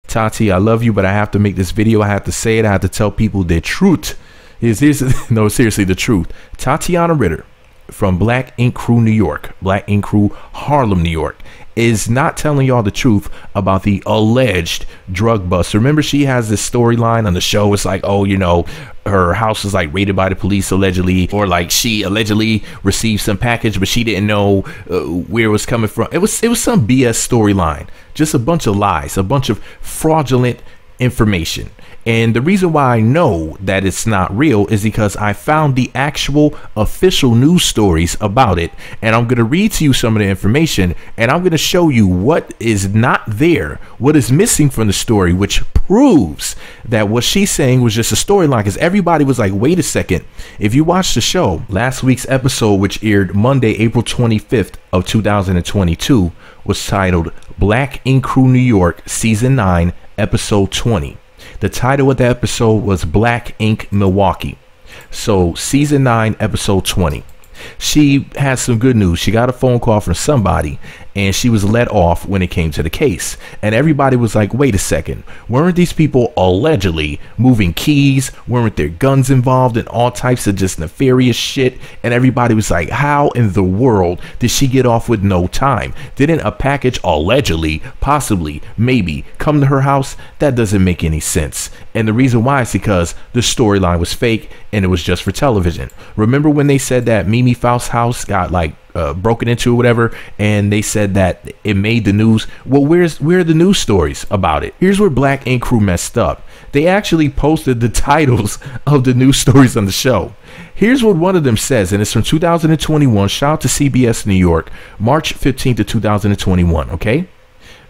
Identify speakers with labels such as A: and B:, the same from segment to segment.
A: Tati, I love you, but I have to make this video. I have to say it. I have to tell people the truth. No, seriously, the truth. Tatiana Ritter from Black Ink Crew, New York, Black Ink Crew, Harlem, New York, is not telling y'all the truth about the alleged drug bust. Remember, she has this storyline on the show. It's like, oh, you know, her house was like raided by the police allegedly, or like she allegedly received some package, but she didn't know where it was coming from. It was some BS storyline, just a bunch of lies, a bunch of fraudulent information. And the reason why I know that it's not real is because I found the actual official news stories about it. And I'm going to read to you some of the information, and I'm going to show you what is not there, what is missing from the story, which proves that what she's saying was just a storyline. Because everybody was like, wait a second. If you watch the show, last week's episode, which aired Monday, April 25th of 2022, was titled Black Ink Crew, New York, Season 9, Episode 20. The title of the episode was Black Ink Milwaukee. So season 9, episode 20. She had some good news. She got a phone call from somebody, and she was let off when it came to the case. And everybody was like, wait a second, weren't these people allegedly moving keys? Weren't there guns involved and all types of just nefarious shit? And everybody was like, how in the world did she get off with no time? Didn't a package allegedly, possibly, maybe come to her house? That doesn't make any sense. And the reason why is because the storyline was fake and it was just for television. Remember when they said that Mimi Faust's house got like broken into or whatever, and they said that it made the news? Well, where are the news stories about it? Here's where Black Ink Crew messed up. They actually posted the titles of the news stories on the show. Here's what one of them says, and it's from 2021. Shout out to CBS New York, March 15th of 2021. Okay.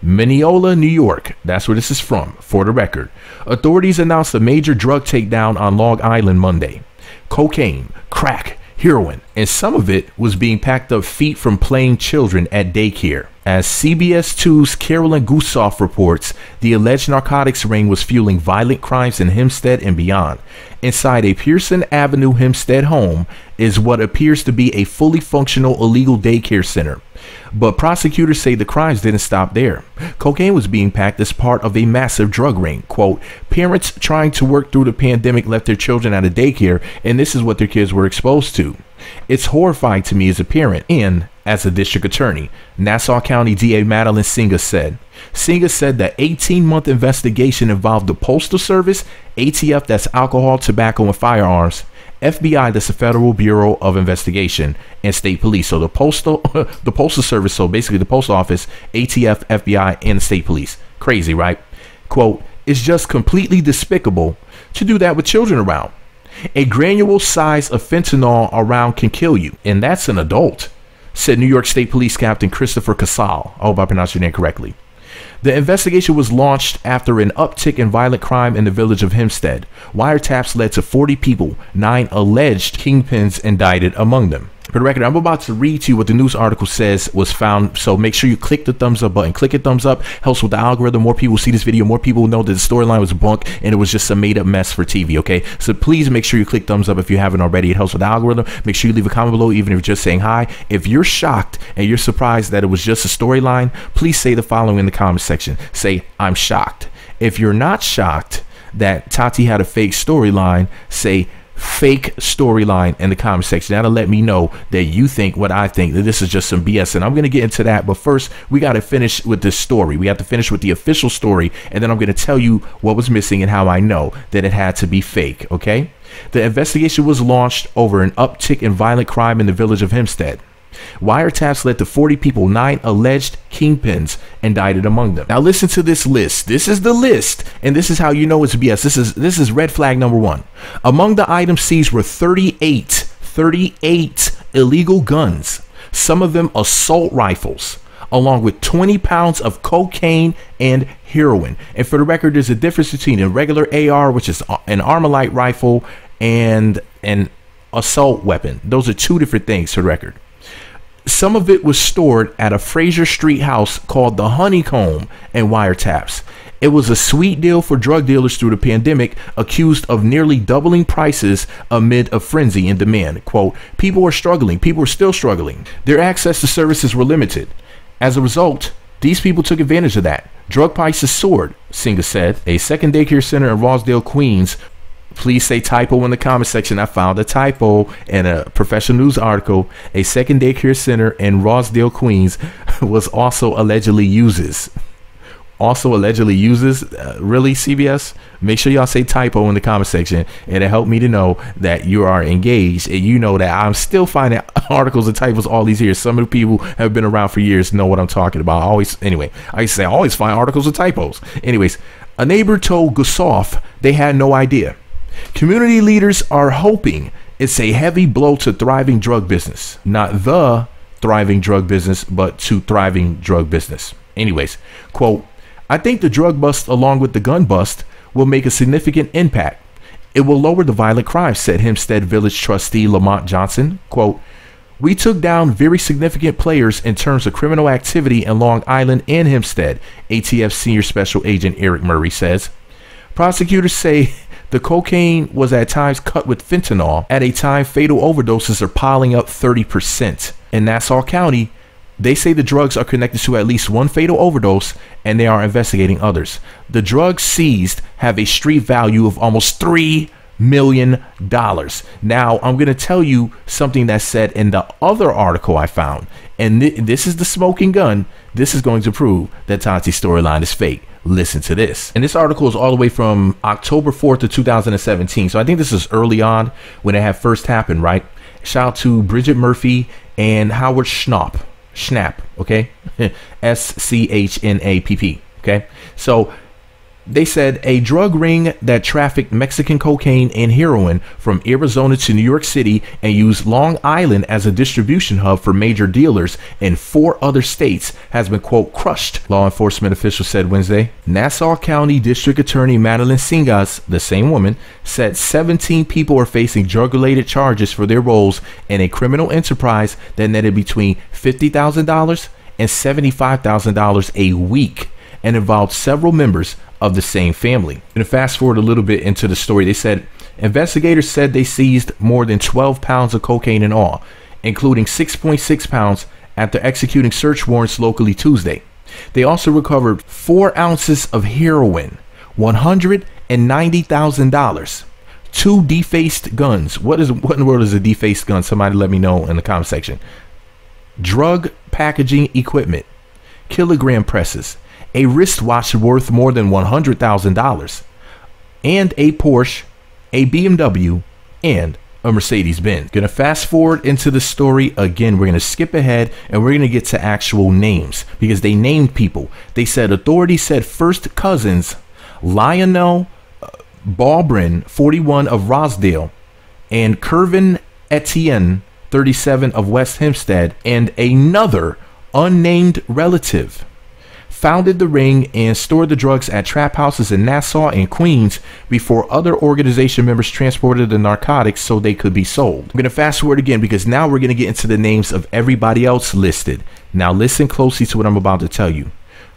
A: Mineola, New York. That's where this is from, for the record. Authorities announced a major drug takedown on Long Island Monday. Cocaine, crack, heroin, and some of it was being packed up feet from playing children at daycare. As CBS 2's Carolyn Gusoff reports, the alleged narcotics ring was fueling violent crimes in Hempstead and beyond. Inside a Pearson Avenue Hempstead home is what appears to be a fully functional illegal daycare center. But prosecutors say the crimes didn't stop there. Cocaine was being packed as part of a massive drug ring. Quote, parents trying to work through the pandemic left their children at a daycare, and this is what their kids were exposed to. It's horrifying to me as a parent and as a district attorney, Nassau County DA Madeline Singa said. Singa said the 18-month investigation involved the Postal Service, ATF, that's alcohol, tobacco, and firearms, FBI, that's the Federal Bureau of Investigation, and state police. So the Postal Service, so basically the Post Office, ATF, FBI, and the state police. Crazy, right? Quote, it's just completely despicable to do that with children around. A granule size of fentanyl around can kill you, and that's an adult, said New York State Police Captain Christopher Casal. I hope I pronounced your name correctly. The investigation was launched after an uptick in violent crime in the village of Hempstead. Wiretaps led to 40 people, 9 alleged kingpins indicted among them. For the record, I'm about to read to you what the news article says was found, so make sure you click the thumbs up button. Click a thumbs up, helps with the algorithm. More people see this video, more people know that the storyline was bunk and it was just a made up mess for TV, okay? So please make sure you click thumbs up if you haven't already. It helps with the algorithm. Make sure you leave a comment below, even if you're just saying hi. If you're shocked and you're surprised that it was just a storyline, please say the following in the comment section. Say, I'm shocked. If you're not shocked that Tati had a fake storyline, say, fake storyline in the comment section. That'll let me know that you think what I think, that this is just some BS, and I'm going to get into that. But first, we got to finish with this story. We have to finish with the official story, and then I'm going to tell you what was missing and how I know that it had to be fake. Okay, the investigation was launched over an uptick in violent crime in the village of Hempstead. Wiretaps led to 40 people, 9 alleged kingpins indicted among them. Now listen to this list. This is the list, and this is how you know it's BS. This is red flag number 1. Among the items seized were 38 illegal guns, some of them assault rifles, along with 20 pounds of cocaine and heroin. And for the record, there's a difference between a regular AR, which is an Armalite rifle, and an assault weapon. Those are 2 different things, for the record. Some of it was stored at a Fraser Street house called the Honeycomb and wiretaps. It was a sweet deal for drug dealers through the pandemic, accused of nearly doubling prices amid a frenzy in demand. Quote, people are struggling. People are still struggling. Their access to services were limited. As a result, These people took advantage of that. Drug prices soared, Singer said. A second daycare center in Rosedale, Queens. Please say typo in the comment section. I found a typo in a professional news article. A second daycare center in Rosedale, Queens was also allegedly uses. Really, CBS? Make sure y'all say typo in the comment section, and it helped me to know that you are engaged, and you know that I'm still finding articles and typos all these years. Some of the people have been around for years, know what I'm talking about. I used to say I always find articles and typos. Anyways, a neighbor told Gussoff they had no idea. Community leaders are hoping it's a heavy blow to thriving drug business. Not the thriving drug business, but to thriving drug business. Anyways, quote, I think the drug bust along with the gun bust will make a significant impact. It will lower the violent crime, said Hempstead Village trustee Lamont Johnson. Quote, we took down very significant players in terms of criminal activity in Long Island and Hempstead, ATF senior special agent Eric Murray says. Prosecutors say the cocaine was at times cut with fentanyl. At a time, fatal overdoses are piling up 30%. In Nassau County, they say the drugs are connected to at least one fatal overdose, and they are investigating others. The drugs seized have a street value of almost $3 million. Now, I'm going to tell you something that's said in the other article I found, and this is the smoking gun. This is going to prove that Tati's storyline is fake. Listen to this. And this article is all the way from October 4th of 2017. So I think this is early on when it had first happened, right? Shout out to Bridget Murphy and Howard Schnapp, okay? SCHNAPP, okay? So they said a drug ring that trafficked Mexican cocaine and heroin from Arizona to New York City and used Long Island as a distribution hub for major dealers in 4 other states has been, quote, crushed, law enforcement officials said Wednesday. Nassau County District Attorney Madeline Singas, the same woman, said 17 people are facing drug-related charges for their roles in a criminal enterprise that netted between $50,000 and $75,000 a week and involved several members of the same family. And to fast forward a little bit into the story, they said investigators said they seized more than 12 pounds of cocaine in all, including 6.6 pounds after executing search warrants locally Tuesday. They also recovered 4 ounces of heroin, $190,000, 2 defaced guns. What in the world is a defaced gun? Somebody let me know in the comment section. Drug packaging equipment, kilogram presses, a wristwatch worth more than $100,000, and a Porsche, a BMW, and a Mercedes-Benz. Gonna fast forward into the story again. We're gonna skip ahead and we're gonna get to actual names because they named people. They said authorities said first cousins Lionel Balbrin, 41 of Rosedale, and Kervin Etienne, 37 of West Hempstead, and another unnamed relative founded the ring and stored the drugs at trap houses in Nassau and Queens before other organization members transported the narcotics so they could be sold. I'm going to fast forward again because now we're going to get into the names of everybody else listed. Now listen closely to what I'm about to tell you.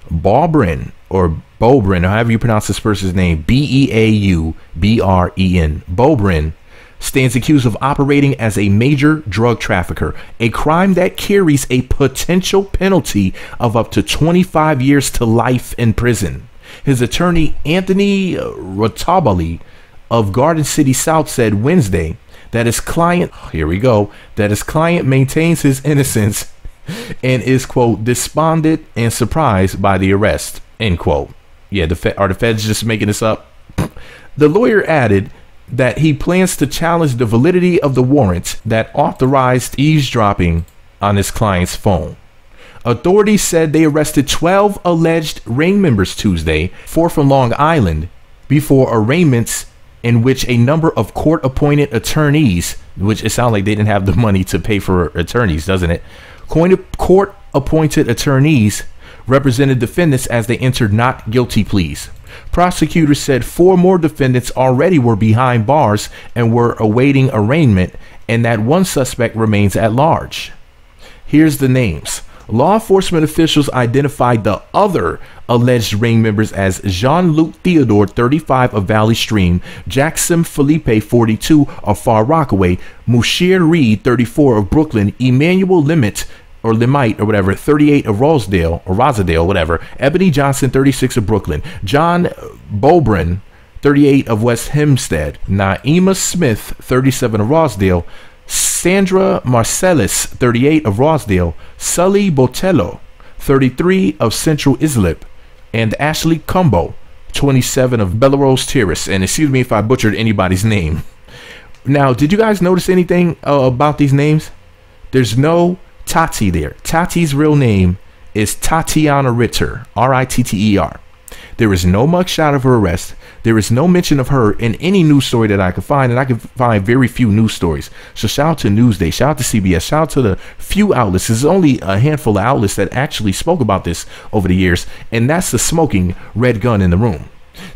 A: Balbrin, or Bobrin, or however you pronounce this person's name, Beaubren, Bobrin, stands accused of operating as a major drug trafficker, a crime that carries a potential penalty of up to 25 years to life in prison. His attorney, Anthony Rotabali of Garden City South, said Wednesday that his client, that his client maintains his innocence and is, quote, despondent and surprised by the arrest, end quote. Yeah, are the feds just making this up? The lawyer added that he plans to challenge the validity of the warrant that authorized eavesdropping on his client's phone. Authorities said they arrested 12 alleged ring members Tuesday, 4 from Long Island, before arraignments in which a number of court-appointed attorneys, which it sounds like they didn't have the money to pay for attorneys, doesn't it? Court-appointed attorneys represented defendants as they entered not guilty pleas. Prosecutors said 4 more defendants already were behind bars and were awaiting arraignment, and that 1 suspect remains at large. Here's the names. Law enforcement officials identified the other alleged ring members as Jean-Luc Theodore, 35 of Valley Stream, Jackson Felipe, 42 of Far Rockaway, Mushir Reed, 34 of Brooklyn, Emmanuel Limit, or Limite or whatever, 38 of Rosedale, whatever. Ebony Johnson, 36 of Brooklyn. John Bobrin, 38 of West Hempstead. Naima Smith, 37 of Rosedale. Sandra Marcellus, 38 of Rosedale. Sully Botello, 33 of Central Islip. And Ashley Cumbo, 27 of Bellerose Terrace. And excuse me if I butchered anybody's name. Now, did you guys notice anything about these names? There's no Tati there. Tati's real name is Tatiana Ritter, R-I-T-T-E-R. There is no mugshot of her arrest. There is no mention of her in any news story that I could find, and I could find very few news stories. So shout out to Newsday, shout out to CBS, shout out to the few outlets. There's only a handful of outlets that actually spoke about this over the years, and that's the smoking red gun in the room.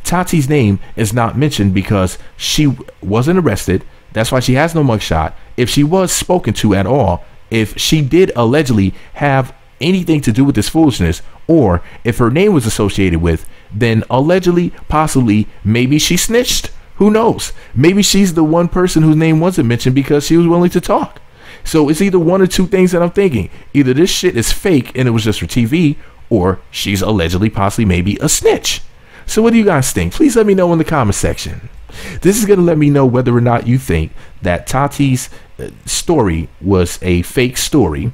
A: Tati's name is not mentioned because she wasn't arrested. That's why she has no mugshot. If she was spoken to at all, if she did allegedly have anything to do with this foolishness, or if her name was associated with, then allegedly, possibly, maybe she snitched. Who knows? Maybe she's the one person whose name wasn't mentioned because she was willing to talk. So it's either one or two things that I'm thinking. Either this shit is fake and it was just for TV, or she's allegedly, possibly, maybe a snitch. So what do you guys think? Please let me know in the comment section. This is going to let me know whether or not you think that Tati's story was a fake story,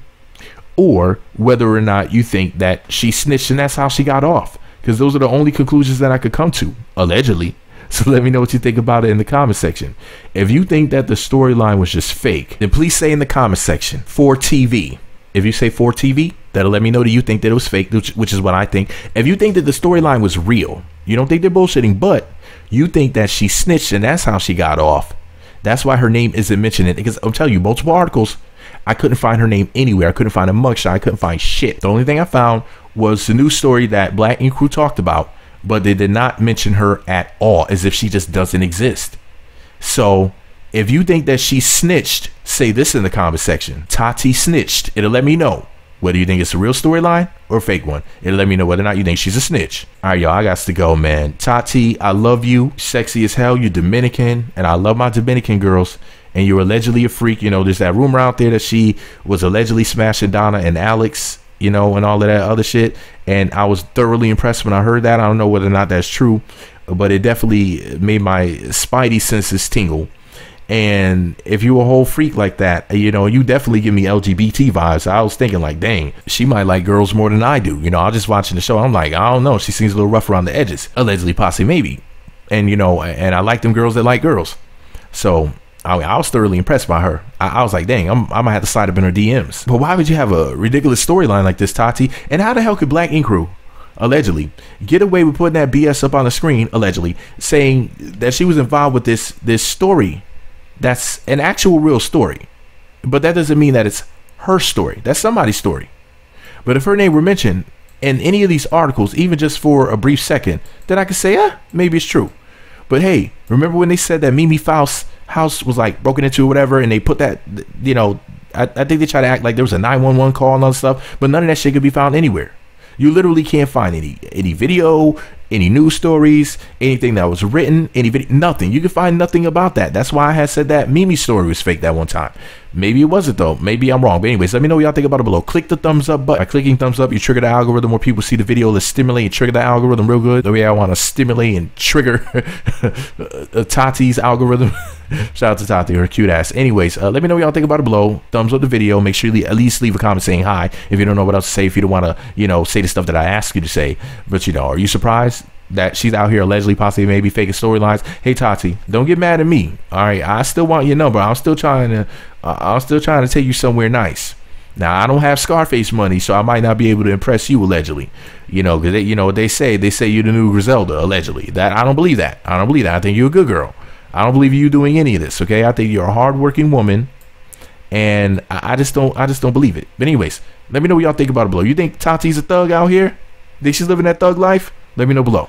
A: or whether or not you think that she snitched and that's how she got off. Because those are the only conclusions that I could come to, allegedly. So let me know what you think about it in the comment section. If you think that the storyline was just fake, then please say in the comment section, for TV. If you say for TV, that'll let me know that you think that it was fake, which is what I think. If you think that the storyline was real, you don't think they're bullshitting, but you think that she snitched and that's how she got off. That's why her name isn't mentioned. Because I'm telling you, multiple articles, I couldn't find her name anywhere. I couldn't find a mugshot. I couldn't find shit. The only thing I found was the news story that Black Ink Crew talked about, but they did not mention her at all, as if she just doesn't exist. So if you think that she snitched, say this in the comment section. Tati snitched. It'll let me know whether you think it's a real storyline or a fake one. It'll let me know whether or not you think she's a snitch. All right, y'all, I got to go, man. Tati, I love you. Sexy as hell. You're Dominican, and I love my Dominican girls. And you're allegedly a freak. You know, there's that rumor out there that she was allegedly smashing Donna and Alex, you know, and all of that other shit. And I was thoroughly impressed when I heard that. I don't know whether or not that's true, but it definitely made my spidey senses tingle. And if you a whole freak like that, you know, you definitely give me LGBT vibes. I was thinking like, dang, she might like girls more than I do. You know, I was just watching the show. I'm like, I don't know. She seems a little rough around the edges. Allegedly, possibly, maybe. And, you know, and I like them girls that like girls. So I was thoroughly impressed by her. I was like, dang, I'm gonna have to slide up in her DMs. But why would you have a ridiculous storyline like this, Tati? And how the hell could Black Ink Crew allegedly get away with putting that BS up on the screen, allegedly saying that she was involved with this story that's an actual real story? But that doesn't mean that it's her story. That's somebody's story. But if her name were mentioned in any of these articles, even just for a brief second, then I could say, maybe it's true. But hey, remember when they said that Mimi Faust's house was like broken into or whatever, and they put that, you know, I think they tried to act like there was a 911 call and all that stuff, but none of that shit could be found anywhere. You literally can't find any video, any news stories, anything that was written, any video, nothing. You can find nothing about that. That's why I had said that Mimi's story was fake that one time. Maybe it wasn't though. Maybe I'm wrong. But anyways, let me know what y'all think about it below. Click the thumbs up button. By clicking thumbs up, you trigger the algorithm where people see the video. Let's stimulate and trigger the algorithm real good. The way I want to stimulate and trigger Tati's algorithm. Shout out to Tati, her cute ass. Anyways, let me know what y'all think about it below. Thumbs up the video. Make sure you at least leave a comment saying hi if you don't know what else to say. If you don't want to, you know, say the stuff that I ask you to say. But you know, are you surprised that she's out here allegedly, possibly, maybe faking storylines? Hey Tati, don't get mad at me. All right, I still want your number. I'm still trying to take you somewhere nice. Now I don't have Scarface money, so I might not be able to impress you allegedly. You know, because you know what they say you're the new Griselda allegedly. That I don't believe that. I don't believe that. I think you're a good girl. I don't believe you doing any of this. Okay, I think you're a hardworking woman, and I just don't believe it. But anyways, let me know what y'all think about it below. You think Tati's a thug out here? Think she's living that thug life? Let me know below.